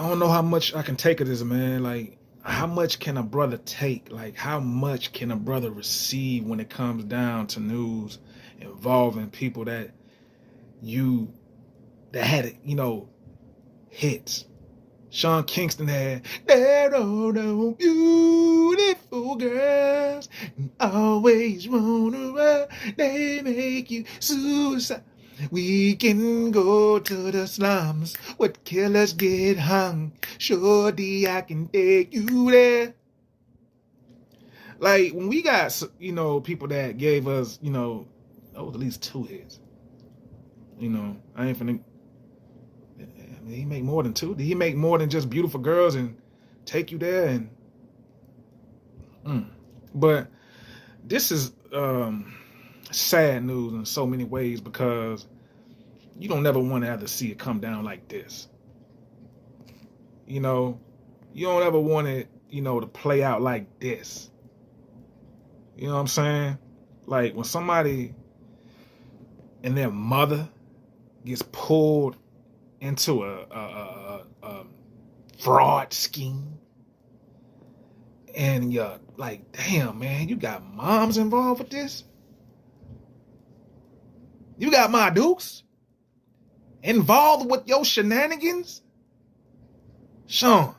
I don't know how much I can take of this, man. Like, how much can a brother take? Like, how much can a brother receive when it comes down to news involving people you that had, hits? Sean Kingston had "There are no beautiful girls and always wanna run. They make you suicide. We can go to the slums. What killers get hung? Shorty, I can take you there." Like, when we got, people that gave us, at least 2 hits. I ain't finna. I mean, he make more than 2. Did he make more than just beautiful girls and take you there? But this is sad news in so many ways, because you don't never want to ever see it come down like this. You don't ever want it, to play out like this. You know what I'm saying? Like, when somebody and their mother gets pulled into a fraud scheme, and you're like, damn, man, you got moms involved with this? You got my dukes involved with your shenanigans? Sean,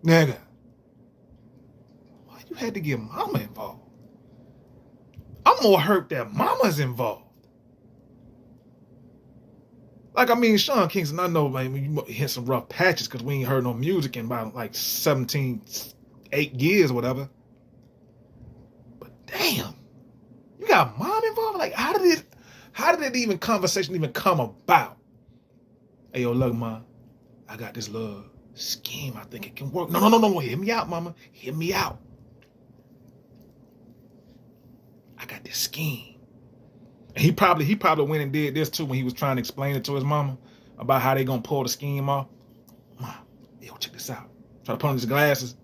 nigga, why you had to get mama involved? I'm more hurt that mama's involved. Like, I mean, Sean Kingston, I know, like, you hit some rough patches because we ain't heard no music in about like 8 years or whatever. But damn, you got mom involved? Like, how did it even conversation even come about? Hey, yo, look, ma, I got this little scheme. I think it can work. No. Hear me out, mama. Hear me out. I got this scheme. And he probably went and did this too when he was trying to explain it to his mama about how they gonna pull the scheme off. Mom, yo, check this out. Try to put on his glasses.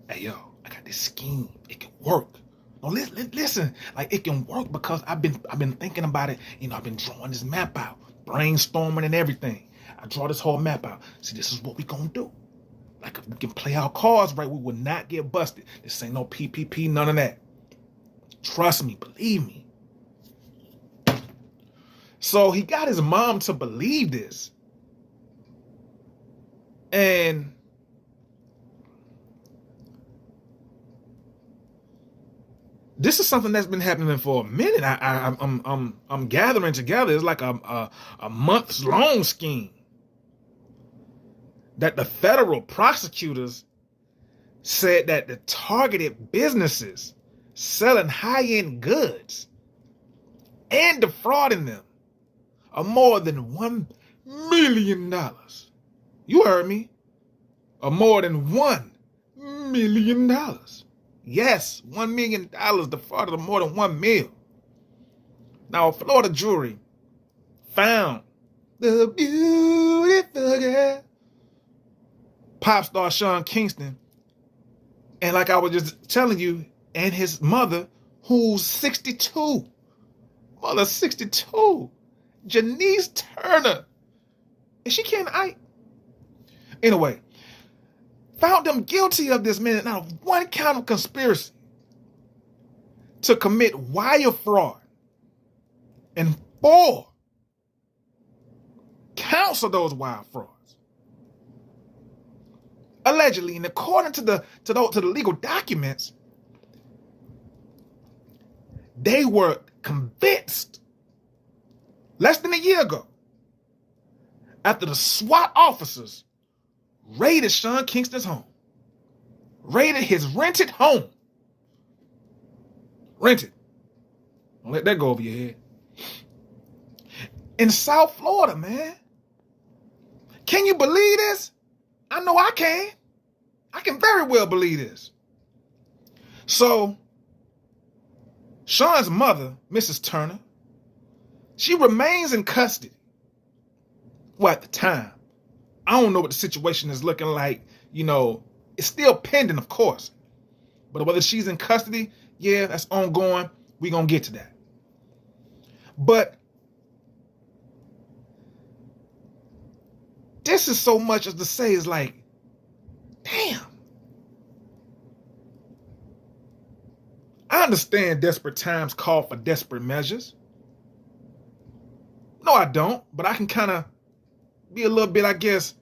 Hey, yo, I got this scheme. It can work. No, listen, like, it can work because I've been thinking about it. I've been drawing this map out, brainstorming and everything. I draw this whole map out. See, this is what we gonna do. Like, if we can play our cards right, we will not get busted. This ain't no PPP, none of that. Trust me, believe me. So he got his mom to believe this. And this is something that's been happening for a minute. I'm gathering together. It's like a months long scheme that the federal prosecutors said that the targeted businesses selling high-end goods and defrauding them of more than $1 million. You heard me. Of more than $1 million. Yes, $1 million defrauded of more than $1 million. Now, a Florida jury found the beautiful girl, pop star Sean Kingston, and like I was just telling you, and his mother, who's 62. Mother 62. Janice Turner. And she can't, anyway, found them guilty of this, man, now of 1 count of conspiracy to commit wire fraud and 4 counts of those wire frauds. Allegedly, and according to the legal documents, they were convinced less than a year ago after the SWAT officers raided Sean Kingston's home, raided his rented home. Rented. Don't let that go over your head. In South Florida, man. Can you believe this? I know I can. I can very well believe this. So, Sean's mother, Mrs. Turner, she remains in custody. Well, at the time. I don't know what the situation is looking like. It's still pending, of course. But whether she's in custody, yeah, that's ongoing. We're going to get to that. But this is so much as to say is like, damn. I understand desperate times call for desperate measures. No, I don't. But I can kind of be a little bit, I guess,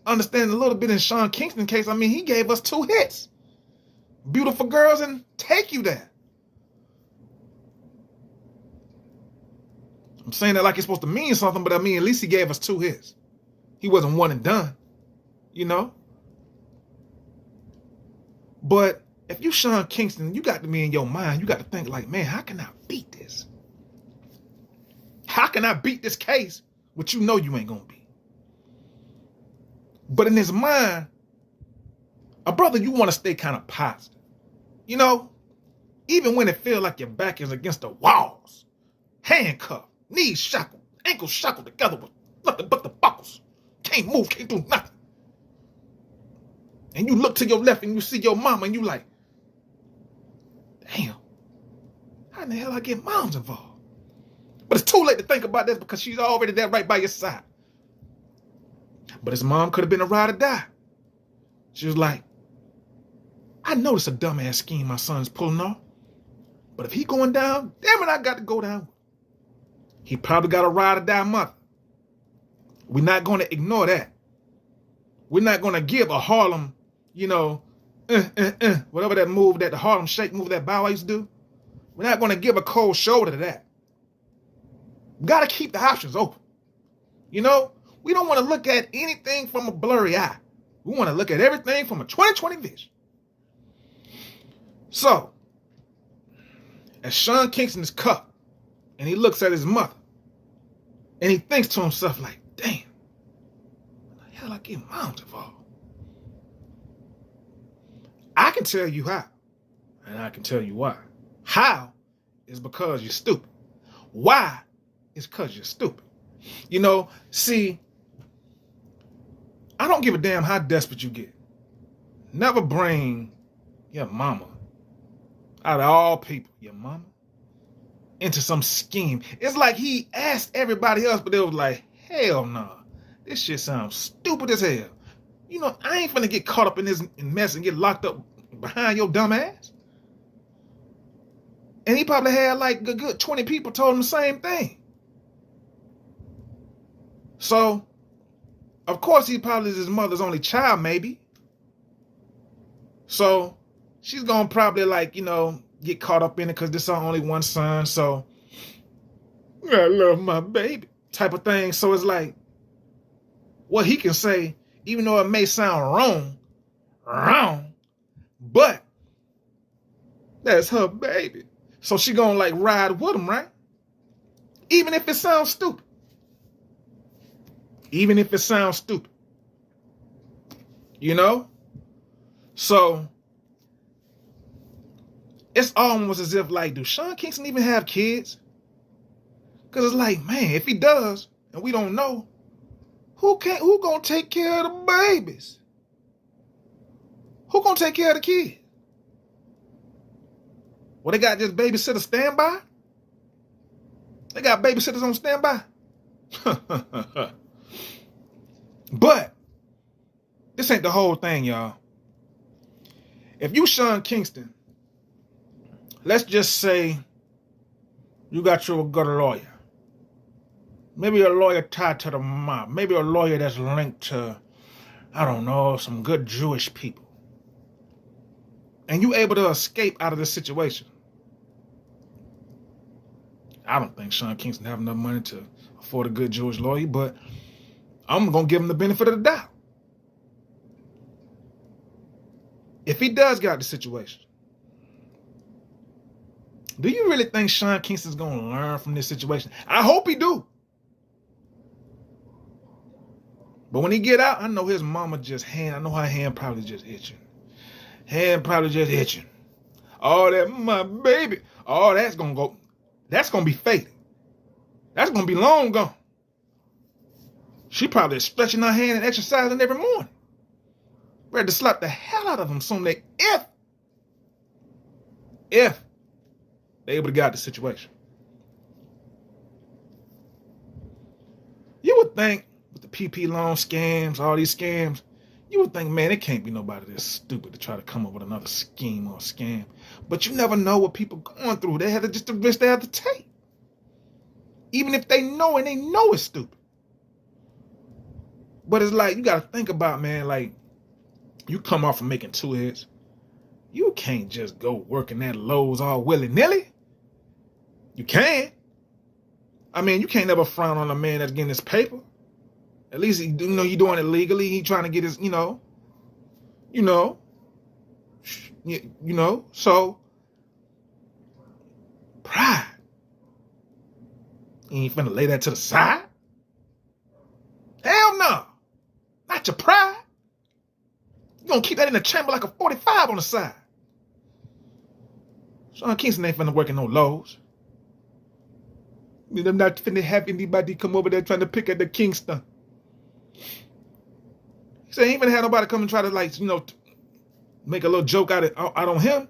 understand a little bit in Sean Kingston's case. I mean, he gave us 2 hits. Beautiful Girls and Take You There. I'm saying that like it's supposed to mean something, but I mean, at least he gave us 2 hits. He wasn't one and done, But if you Sean Kingston, you got to be in your mind, you got to think like, man, how can I beat this? How can I beat this case, which you ain't going to beat? But in his mind, a brother, you want to stay kind of positive. Even when it feels like your back is against the walls, handcuffed, knees shackled, ankles shackled together with nothing but the buckles. Can't move, can't do nothing. And you look to your left and you see your mama and you like, damn, how in the hell I get moms involved? But it's too late to think about this because she's already there right by your side. But his mom could have been a ride or die. She was like, I know it's a dumbass scheme my son's pulling off. But if he going down, damn it, I got to go down. He probably got a ride or die mother. We're not going to ignore that. We're not going to give a Harlem, whatever that move, that the Harlem Shake move that Bow Wow used to do. We're not going to give a cold shoulder to that. We got to keep the options open. We don't want to look at anything from a blurry eye. We want to look at everything from a 20/20 vision. So, as Sean Kingston is cuffed, and he looks at his mother, and he thinks to himself like, damn, how the hell I get moms involved? I can tell you how, and I can tell you why. How is because you're stupid. Why is because you're stupid. See, I don't give a damn how desperate you get. Never bring your mama, out of all people, your mama, into some scheme. It's like he asked everybody else, but they was like, hell no. This shit sounds stupid as hell. I ain't finna get caught up in this mess and get locked up behind your dumb ass. And he probably had like a good 20 people told him the same thing. So, of course, he probably is his mother's only child, maybe. So, she's going to probably get caught up in it because this is her only one son. So, I love my baby type of thing. So, it's like, what he can say, even though it may sound wrong, but that's her baby. So, she going to ride with him, right? Even if it sounds stupid. Even if it sounds stupid. So, it's almost as if do Sean Kingston even have kids? Because it's like, man, if he does, and we don't know, who gonna take care of the babies? Who gonna take care of the kids? Well, they got just babysitters standby? They got babysitters on standby? But this ain't the whole thing, y'all. If you Sean Kingston, let's just say you got a lawyer. Maybe a lawyer tied to the mob. Maybe a lawyer that's linked to, I don't know, some good Jewish people. And you able to escape out of this situation. I don't think Sean Kingston have enough money to afford a good Jewish lawyer, but I'm going to give him the benefit of the doubt. If he does got the situation, do you really think Sean Kingston's going to learn from this situation? I hope he do. But when he get out, I know his mama I know her hand probably just itching. Oh, that my baby. Oh, that's going to be fading. That's going to be long gone. She probably is stretching her hand and exercising every morning. Ready to slap the hell out of him someday if they able to get out the situation. You would would think with the PP loan scams, all these scams, you would think, man, it can't be nobody this stupid to try to come up with another scheme or scam. But you never know what people going through. They have to just the risk they have to take. Even if they know and they know it's stupid. But it's like, you got to think about, man, like, you come off from making 2 hits. You can't just go working at Lowe's all willy-nilly. You can't. I mean, you can't never frown on a man that's getting his paper. At least, you know, you're doing it legally. He trying to get his, so pride. You ain't finna lay that to the side. Hell no. Not your pride. You gonna keep that in the chamber like a 45 on the side. Sean Kingston ain't finna work in no Lowe's. I'm not finna have anybody come over there trying to pick at the Kingston. He said he ain't finna have nobody come and try to, like, make a little joke out on him.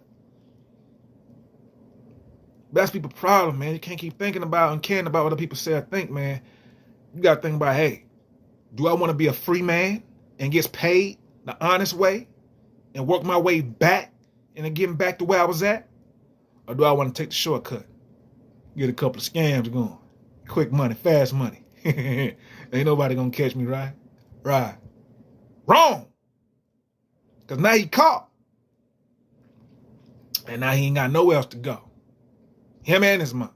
That's people's problem, man. You can't keep thinking about and caring about what other people say or think, man. You gotta think about, hey, do I want to be a free man and get paid the honest way and work my way back and then getting back to where I was at? Or do I want to take the shortcut? Get a couple of scams going. Quick money, fast money. Ain't nobody gonna catch me, right? Right. Wrong. Because now he caught. And now he ain't got nowhere else to go. Him and his mom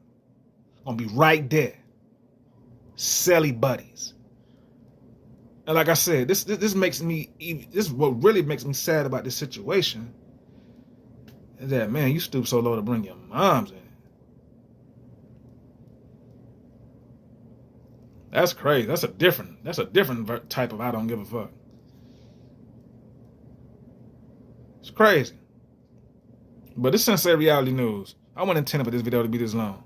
gonna be right there. Selly buddies. And like I said, this makes me, this is what really makes me sad about this situation. Is that, man, you stoop so low to bring your moms in. That's crazy. That's a different type of I don't give a fuck. It's crazy. But this Sensā'S reality news. I wasn't intending for this video to be this long.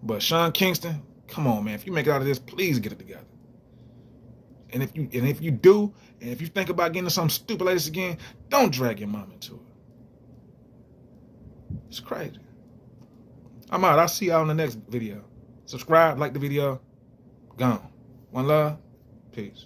But Sean Kingston, come on, man. If you make it out of this, please get it together. And if you do, and if you think about getting into something stupid like this again, don't drag your mom into it. It's crazy. I'm out. I'll see y'all in the next video. Subscribe, like the video. Gone. One love. Peace.